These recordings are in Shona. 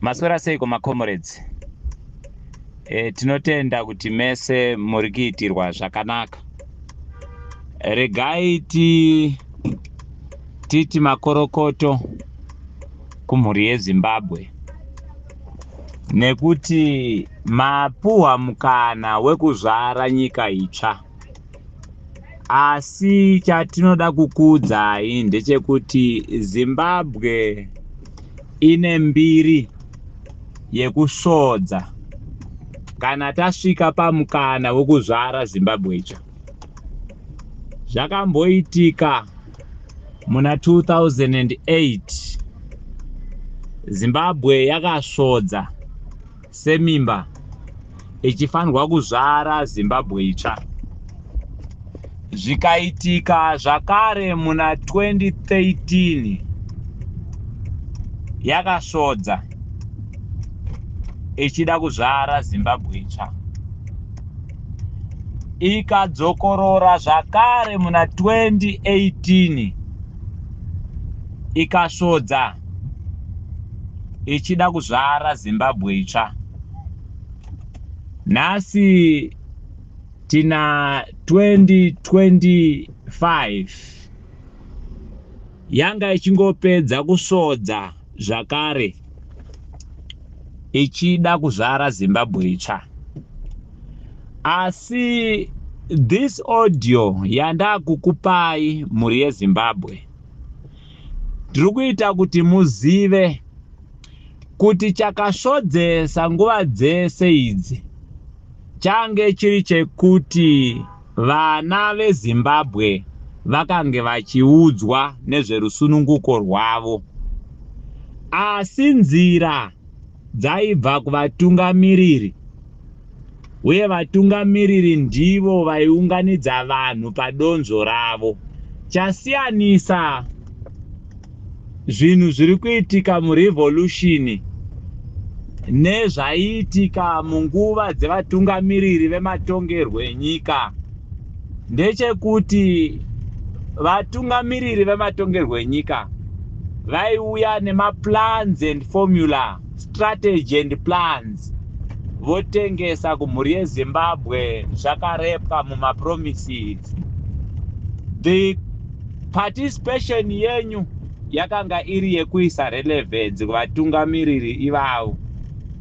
Maswera sei kuma comrades. Tinotenda kuti mese muri kuitirwa zvakanaka. Regai titi makorokoto kumhuri yeZimbabwe nekuti mapuhwa mukana wekuzvara nyika itsva. Asi chatinoda kukuudzai ndechekuti Zimbabwe ine mbiri yekusvodza kana tasvika pamukana wekuzvara Zimbabwe itsva. Zvakamboitika muna 2008 Zimbabwe yakasvodza semimba ichifanirwa kuzvara Zimbabwe itsva. Zvikaitika zvakare muna 2013 yakasvodza ichida kuzvara Zimbabwe itsva. Ikadzokorora zvakare muna 2018 ikasvodza ichida kuzvara Zimbabwe itsva. Nhasi tina 2025 yanga ichingopedza kusvodza zvakare ichida kuzvara Zimbabwe itsva. Asi this audio yandakukupai muri yeZimbabwe ndiri kuita kuti muzive kuti chakasvodzesa nguva dzese idzi change chiri chekuti vana veZimbabwe vakange vachiudzwa nezverusununguko rwavo, asi nzira dzaibva kuvatungamiriri, uye vatungamiriri ndivo vaiunganidza vanhu padonzvo ravo. Chasiyanisa zvinhu zviri kuitika murevolution nezvaiitika munguva dzevatungamiriri vematongerwo enyika ndechekuti vatungamiriri vematongerwo enyika vaiuya nemaplans and formula, strategy and plans, votengesa kumhuri yeZimbabwe zvakarepwa mumapromises. The participation yenyu yakanga iri yekuisa relevance kuvatungamiriri ivavo,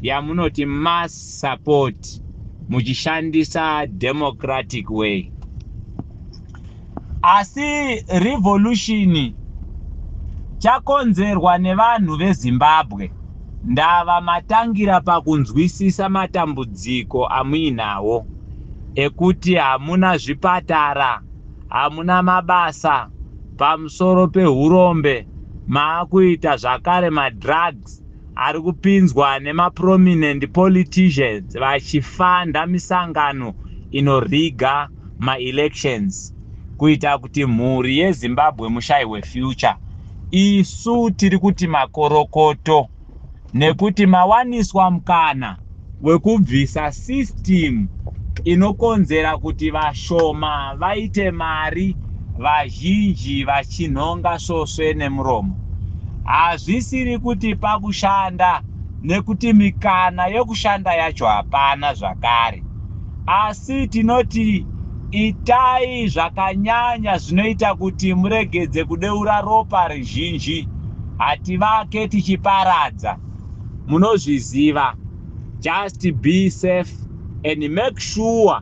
yamunoti mass support muchishandisa democratic way. Asi revolution chakonzerwa nevanhu veZimbabwe ndava matangira pakunzwisisa matambudziko amuinawo ekuti hamuna zvipatara, hamuna mabasa, pamusoro pehurombe maakuita zvakare madrugs ari kupinzwa nemaprominent politicians vachifanda misangano inoriga maelections kuita kuti mhuri yeZimbabwe mushayiwe future. Isu tiri kuti makorokoto nekuti mawaniswa mukana wekubvisa system inokonzera kuti vashoma vaite mari, vazhinji vachinhonga svosve nemuromo. Hazvisiri kuti pakushanda nekuti mikana yokushanda yacho hapana zvakare, asi tinoti itai zvakanyanya zvinoita kuti muregedze kudeura ropa rizhinji. Hativake tichiparadza, munozviziva. Just be safe and make sure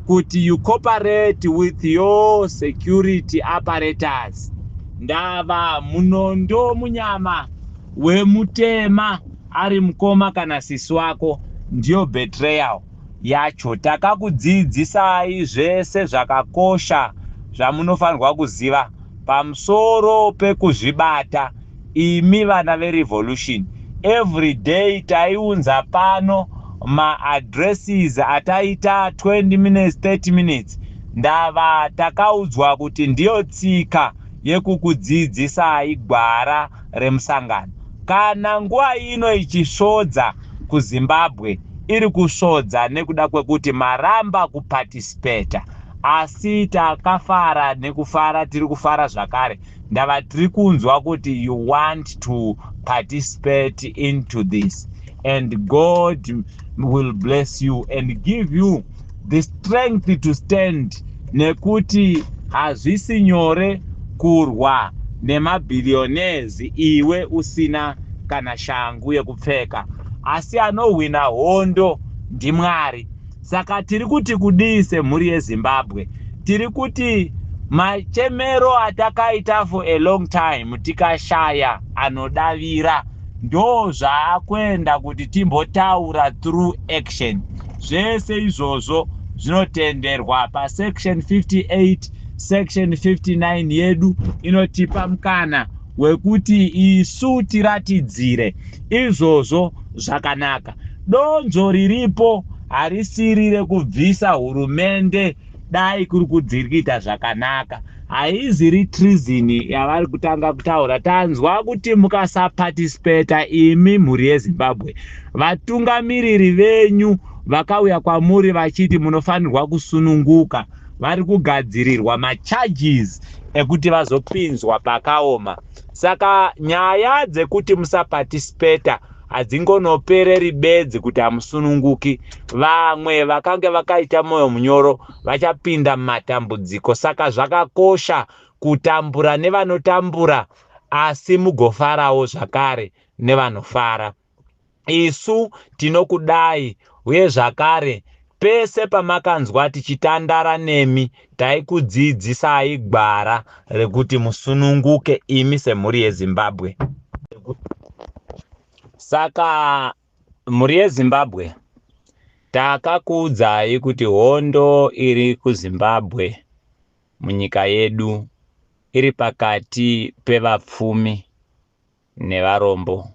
kuti you cooperate with your security apparatus. Ndava munondo munyama wemutema ari mukoma kana sisi wako ndiyo betrayal yacho. Takakudzidzisai zvese zvakakosha zvamunofanirwa kuziva pamusoro pekuzvibata imi vana verevolution. Every day taiunza pano ma-addresses ataita 20 minutes 30 minutes. Ndava takaudzwa kuti ndiyo tsika yekukudzidzisai gwara remusangano. Kana nguva ino ichisvodza kuZimbabwe, iri kusvodza nekuda kwekuti maramba kuparticipate. Asi takafara nekufara, tiri kufara zvakare. Ndava tiri kunzwa kuti you want to participate into this. and God will bless you and give you the strength to stand, nekuti hazvisi nyore kurwa nemabillionaires iwe usina kana shangu yekupfeka, asi anowina hondo ndiMwari. Saka tiri kuti kudii semhuri yeZimbabwe? Tiri kuti machemero atakaita for a long time tikashaya anodavira, ndo zvaakwenda kuti timbotaura through action. Zvese izvozvo zvinotenderwa pasection 58 section 59 yedu inotipa mukana wekuti isu tiratidzire izvozvo zvakanaka. Donzvo riripo harisiri rekubvisa hurumende dai kuri kudzirikita zvakanaka, haiziri treason yavari kutanga kutaura. Tanzwa kuti mukasaparticipata imi mhuri yeZimbabwe, vatungamiriri venyu vakauya kwamuri vachiti munofanirwa kusununguka, vari kugadzirirwa macharges ekuti vazopinzwa pakaoma. Saka nyaya dzekuti musaparticipata hadzingonopereri bedzi kuti hamusununguki. Vamwe vakange vakaita moyo munyoro vachapinda mumatambudziko. Saka zvakakosha kutambura nevanotambura, asi mugofarawo zvakare nevanofara. Isu tinokudai, uye zvakare pese pamakanzwa tichitandara nemi taikudzidzisai gwara rekuti musununguke imi semhuri yeZimbabwe. Saka mhuri yeZimbabwe takakuudzai kuti hondo iri kuZimbabwe munyika yedu iri pakati pevapfumi nevarombo.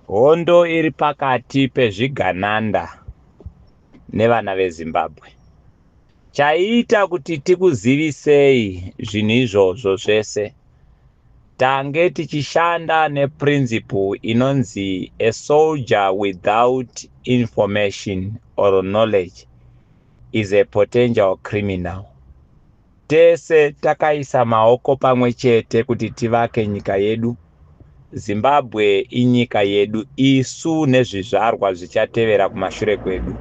Hondo iri pakati pezvigananda nevana veZimbabwe. Chaita kuti tikuzivisei zvinhu izvozvo zvese, tange tichishanda neprinciple inonzi a soldier without information or knowledge is a potential criminal. Tese takaisa maoko pamwe chete kuti tivake nyika yedu. Zimbabwe inyika yedu, isu nezvizvarwa zvichatevera kumashure kwedu.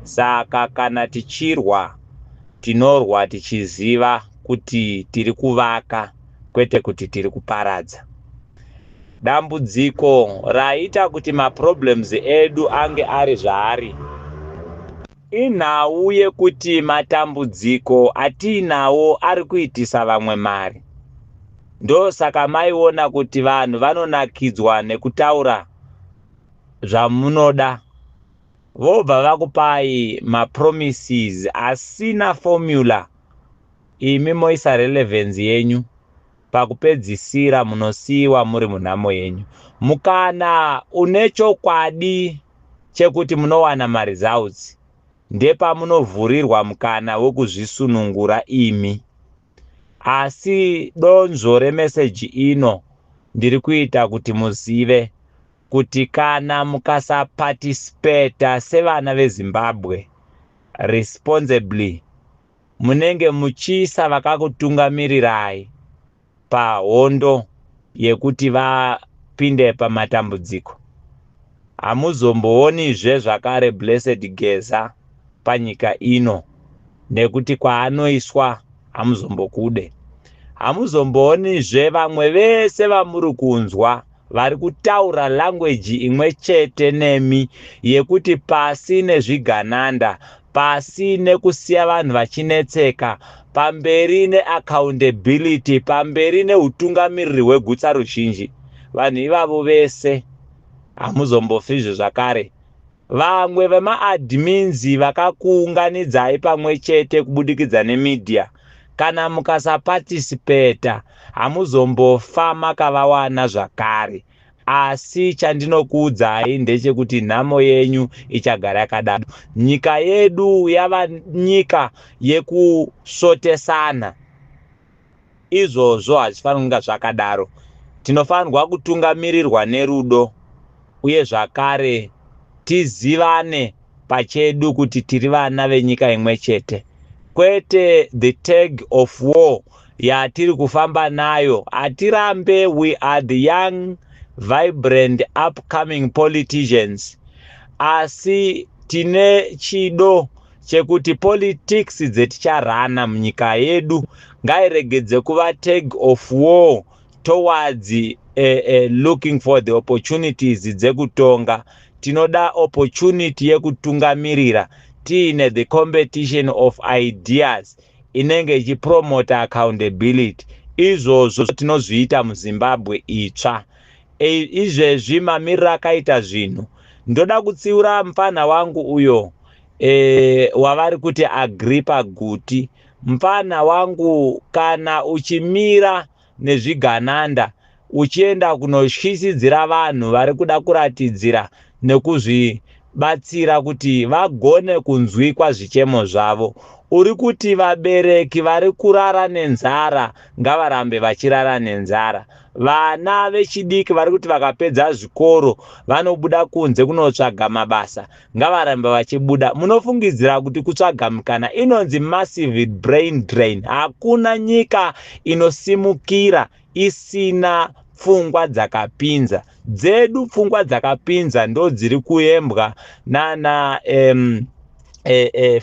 Saka kana tichirwa, tinorwa tichiziva kuti tiri kuvaka, kwete kuti tiri kuparadza. Dambudziko raita kuti maproblems edu ange ari zvaari inhau yekuti matambudziko atiinawo ari kuitisa vamwe mari. Ndo saka maiona kuti vanhu vanonakidzwa nekutaura zvamunoda, vobva vakupai mapromises asina formula, imi moisa relevance yenyu, pakupedzisira munosiiwa muri munhamo yenyu. Mukana une chokwadi chekuti munowana maresults, ndepamunovhurirwa mukana wekuzvisunungura imi. Asi donzvo remeseji ino ndiri kuita kuti muzive kuti kana mukasaparticipata sevana veZimbabwe responsibly, munenge muchiisa vakakutungamirirai pahondo yekuti vapinde pamatambudziko. Hamuzomboonizve zvakare Blessed Geza panyika ino, nekuti kwaanoiswa hamuzombokude. Hamuzomboonizve vamwe vese vamuri kunzwa vari kutaura language imwe chete nemi, yekuti pasi nezvigananda, pasi nekusiya vanhu vachinetseka, pamberi neaccountability, pamberi neutungamiriri hwegutsa ruzhinji. Vanhu ivavo vese hamuzombofizve zvakare. Vamwe vemaadmins vakakuunganidzai pamwe chete kubudikidza nemedia, kana mukasaparticipata hamuzombofa makavawana zvakare. Asi chandinokuudzai ndechekuti nhamo yenyu ichagara yakadaro. Nyika yedu yava nyika yekusotesana. Izvozvo hazvifanirwi kunge zvakadaro. Tinofanirwa kutungamirirwa nerudo, uye zvakare tizivane pachedu kuti tiri vana venyika imwe chete. Kwete the tag of war yatiri kufamba nayo. Atirambe, we are the young vibrant upcoming politicians, asi tine chido chekuti politics dzeticharana munyika yedu ngairegedze kuva tag of war towards looking for the opportunities dzekutonga. Tinoda opportunity yekutungamirira tiine the competition of ideas inenge ichipromota accountability. Izvozvo tinozviita muZimbabwe itsva. Izvezvi mamiriro akaita zvinhu, ndoda kutsiura mufana wangu uyo wavari kuti Agrippa Guti. Mufana wangu, kana uchimira nezvigananda uchienda kunotyisidzira vanhu vari kuda kuratidzira nekuzvibatsira kuti vagone kunzwikwa zvichemo zvavo, uri kuti vabereki vari kurara nenzara ngavarambe vachirara nenzara. Vana vechidiki vari kuti vakapedza zvikoro vanobuda kunze kunotsvaga mabasa ngavarambe vachibuda. Munofungidzira kuti kutsvaga mukana inonzi massive brain drain. Hakuna nyika inosimukira isina pfungwa dzakapinza. Dzedu pfungwa dzakapinza ndo dziri kuembwa nana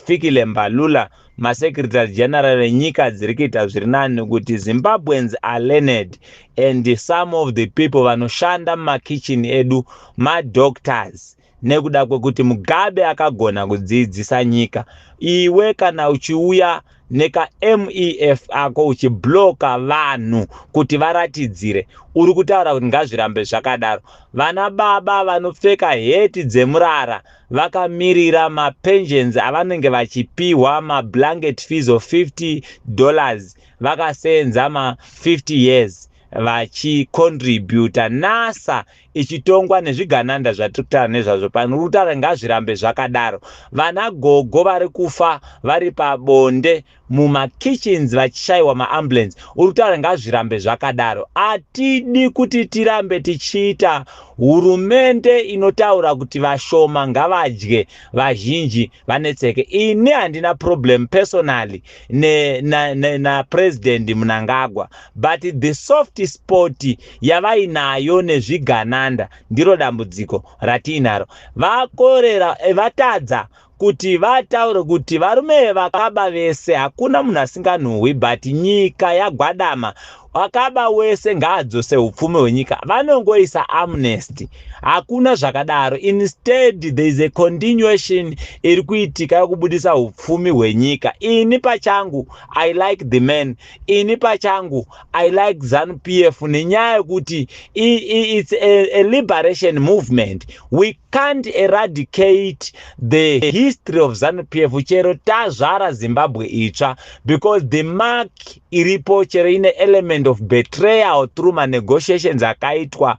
Fikile Mbalula, maSecretary General enyika dziri kuita zviri nani, kuti Zimbabweans are learned and some of the people vanoshanda mumakitchen edu madoctors, nekuda kwekuti Mugabe akagona kudzidzisa nyika. Iwe kana uchiuya neka MEF ako uchibloka vanhu kuti varatidzire, uri kutaura kuti ngazvirambe zvakadaro. Vana baba vanopfeka heti dzemurara vakamirira mapensions avanenge vachipiwa mablanket fees of $50 vakasenza ma50 years vachicontributa. NASA ichitongwa nezvigananda zvatirikutaura nezvazvo pano, uri kutaura ngazvirambe zvakadaro. Vana gogo vari kufa vari pabonde mumakitchens vachishayiwa maambulance, uri kutaura ngazvirambe zvakadaro. Atidi kuti tirambe tichiita hurumende inotaura kuti vashoma ngavadye vazhinji vanetseke. Ini handina problem personally na President Mnangagwa, but the soft spot yavainayo nezvigananda ndiro dambudziko ratiinaro. Vakorera vatadza kuti vataure kuti varume vakaba vese hakuna munhu asinganhuhwi, but nyika yagwadama, wakaba wese ngaadzose upfumi hwenyika. Vanongoisa amnesty, hakuna zvakadaro. Instead there is a continuation iri kuitika yokubudisa upfumi hwenyika. Ini pachangu I like the man, ini pachangu I like ZANU-PF nenyaya yekuti it's a liberation movement. We can't eradicate the history of ZANU-PF chero tazvara Zimbabwe itsva, because the mark iripo chero ine element of betrayal through negotiations akaitwa.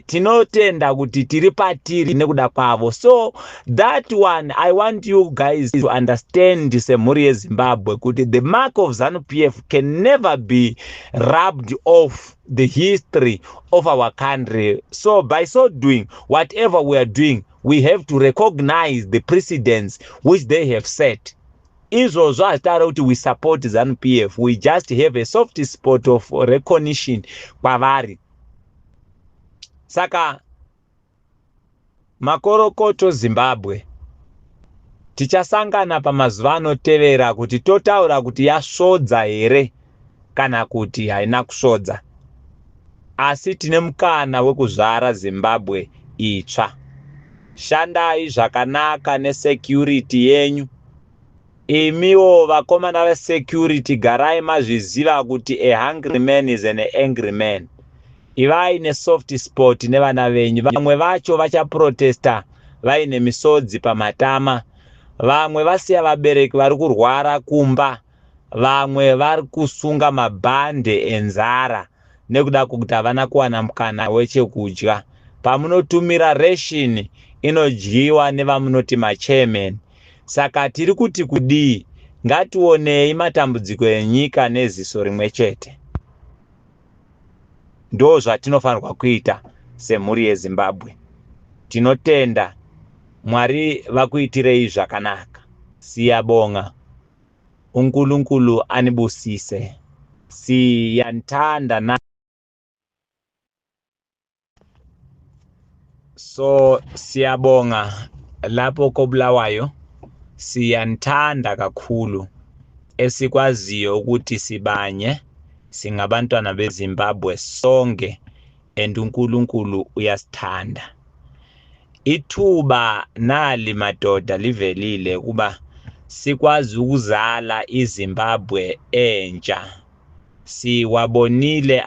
Tinotenda kuti tiri patiri nekuda kwavo. So that one I want you guys to understand, semhuri yeZimbabwe, kuti the mark of ZANU-PF can never be rubbed off the history of our country. So by so doing, whatever we are doing, we have to recognize the precedents which they have set. Izvozvo hazitaura kuti we support ZANU-PF, we just have a soft spot of recognition kwavari. Saka makorokoto Zimbabwe, tichasangana pamazuva anotevera kuti totaura kuti yasvodza here kana kuti haina kusvodza. Asi tine mukana wekuzvara Zimbabwe itsva. Shandai zvakanaka nesecurity yenyu. Imiwo vakomana vesecurity, garai mazviziva kuti a hungry man is an angry man. Ivai nesoft spot nevana venyu. Vamwe vacho vachaprotesta vaine misodzi pamatama, vamwe vasiya vabereki vari kurwara kumba, vamwe vari kusunga mabhande enzara nekuda kuti havana kuwana mukana wechekudya. Pamunotumira ration inodyiwa nevamunoti machairman. Saka tiri kuti kudii? Ngationei matambudziko enyika neziso rimwe chete. Ndo zvatinofanirwa kuita semhuri yeZimbabwe. Tinotenda Mwari vakuitirei zvakanaka. Siyabonga. Unkulunkulu anibusise. Siyantanda na So siyabonga lapho koBulawayo, siyanthanda kakhulu esikwaziyo ukuthi sibanye singabantwana beZimbabwe sonke and uNkulunkulu uyasithanda. Ithuba nali madoda livelile kuba sikwazi ukuzala iZimbabwe entsha. Siwabonile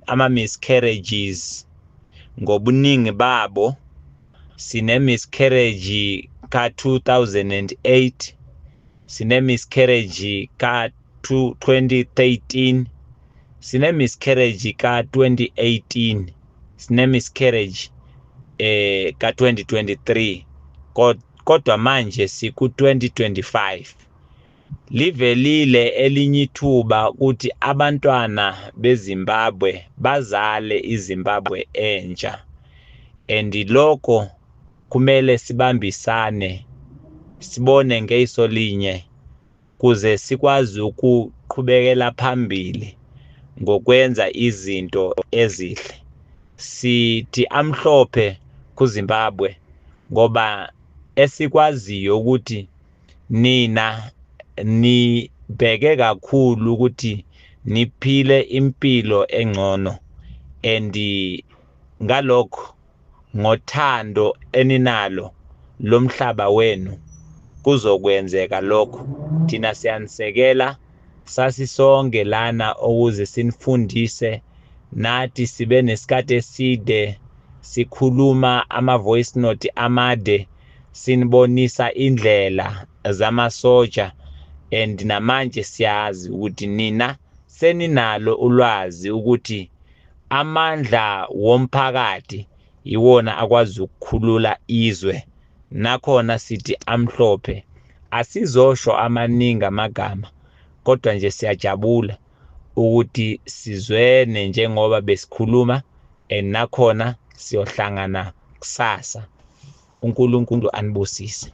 ama miscarriages ngobuningi babo. Sine miscarriage ka 2008, sine miscarriage ka 2013, sine miscarriage ka 2018, sine miscarriage ka 2023, kodwa manje siku 2025. Livelile elinye ithuba ukuthi abantwana beZimbabwe bazale iZimbabwe entsha, and lokho kumele sibambisane sibone ngeiso linye kuze sikwazi ukuqhubekela phambili ngokwenza izinto ezihle. Sithi amhlophe kuZimbabwe ngoba esikwaziyo ukuthi nina nibheke kakhulu ukuthi niphile impilo engcono, and ngalokho ngothando eninalo lomhlaba wenu kuzokwenzeka lokho. Thina siyanisekela sasisonke lana ukuze sinifundise nathi sibe nesikhathi eside sikhuluma ama-voice note amade sinibonisa indlela zamasoja, and namanje siyazi ukuthi nina seninalo ulwazi ukuthi amandla womphakathi iwona akwazi ukukhulula izwe. Nakhona sithi amhlophe, asizosho amaningi amagama, kodwa nje siyajabula ukuthi sizwene njengoba besikhuluma, and nakhona siyohlangana kusasa. uNkulunkulu anibusise.